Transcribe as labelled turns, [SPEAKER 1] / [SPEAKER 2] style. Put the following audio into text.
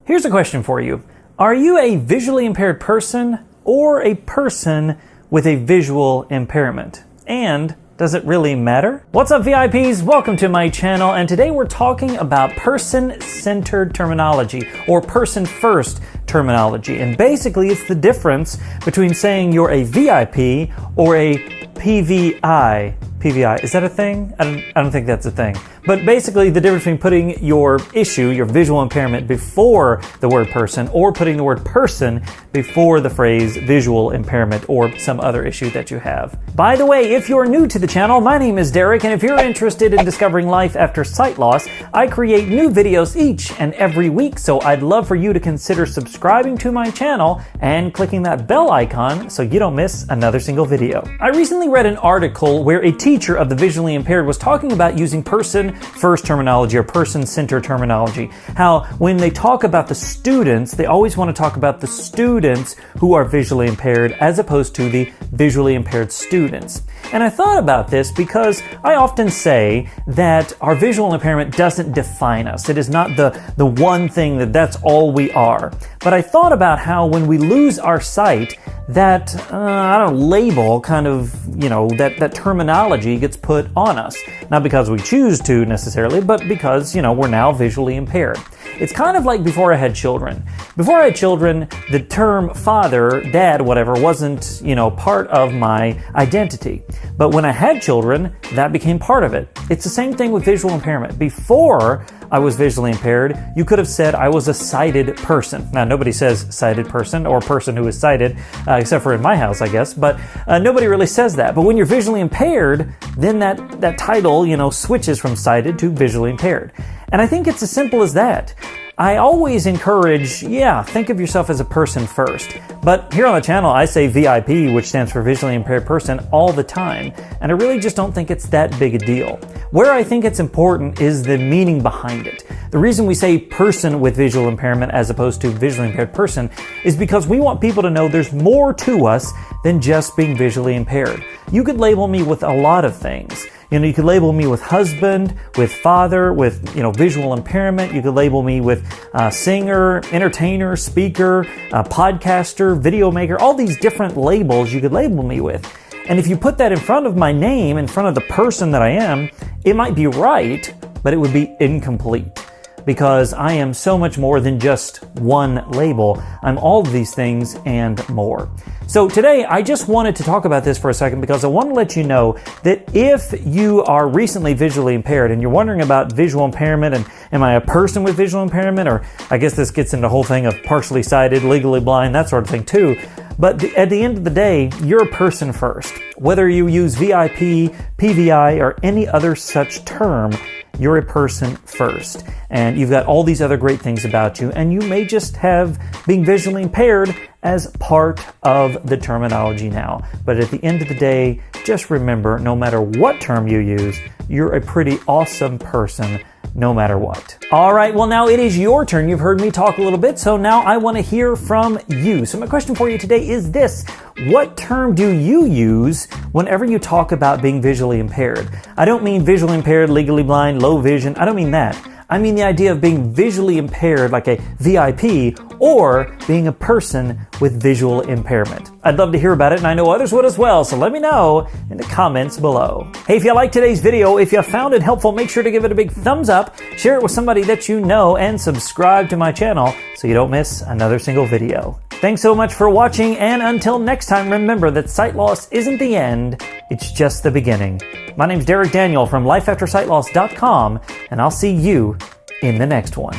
[SPEAKER 1] Here's a question for you. Are you a visually impaired person or a person with a visual impairment? And does it really matter? What's up, VIPs? Welcome to my channel, and today we're talking about person-centered terminology or person-first terminology. And basically, it's the difference between saying you're a VIP or a PVI. PVI, is that a thing? I don't think that's a thing. But basically, the difference between putting your issue, your visual impairment, before the word person, or putting the word person before the phrase visual impairment or some other issue that you have. By the way, if you're new to the channel, my name is Derek, and if you're interested in discovering life after sight loss, I create new videos each and every week, so I'd love for you to consider subscribing to my channel and clicking that bell icon so you don't miss another single video. I recently read an article where a teacher of the visually impaired was talking about using person-first terminology or person-centered terminology. How when they talk about the students, they always want to talk about the students who are visually impaired as opposed to the visually impaired students. And I thought about this because I often say that our visual impairment doesn't define us. It is not the one thing that's all we are. But I thought about how when we lose our sight, that label kind of, that terminology gets put on us. Not because we choose to necessarily, but because, we're now visually impaired. It's kind of like before I had children. Before I had children, the term father, dad, whatever, wasn't, part of my identity. But when I had children, that became part of it. It's the same thing with visual impairment. Before I was visually impaired, you could have said I was a sighted person. Now, nobody says sighted person or person who is sighted, except for in my house, I guess, but nobody really says that. But when you're visually impaired, then that title, switches from sighted to visually impaired. And I think it's as simple as that. I always encourage, think of yourself as a person first. But here on the channel, I say VIP, which stands for visually impaired person, all the time. And I really just don't think it's that big a deal. Where I think it's important is the meaning behind it. The reason we say person with visual impairment as opposed to visually impaired person is because we want people to know there's more to us than just being visually impaired. You could label me with a lot of things. You could label me with husband, with father, with, visual impairment. You could label me with singer, entertainer, speaker, podcaster, video maker, all these different labels you could label me with. And if you put that in front of my name, in front of the person that I am, it might be right, but it would be incomplete. Because I am so much more than just one label. I'm all of these things and more. So today, I just wanted to talk about this for a second because I want to let you know that if you are recently visually impaired and you're wondering about visual impairment and am I a person with visual impairment, or I guess this gets into the whole thing of partially sighted, legally blind, that sort of thing too. But at the end of the day, you're a person first. Whether you use VIP, PVI, or any other such term, you're a person first. And you've got all these other great things about you, and you may just have being visually impaired as part of the terminology now. But at the end of the day, just remember, no matter what term you use, you're a pretty awesome person no matter what. All right, well, now it is your turn. You've heard me talk a little bit, so now I want to hear from you. So my question for you today is this. What term do you use whenever you talk about being visually impaired? I don't mean visually impaired, legally blind, low vision. I don't mean that. I mean the idea of being visually impaired like a VIP or being a person with visual impairment. I'd love to hear about it, and I know others would as well, so let me know in the comments below. Hey, if you liked today's video, if you found it helpful, make sure to give it a big thumbs up, share it with somebody that you know, and subscribe to my channel so you don't miss another single video. Thanks so much for watching, and until next time, remember that sight loss isn't the end, it's just the beginning. My name's Derek Daniel from LifeAfterSightLoss.com, and I'll see you in the next one.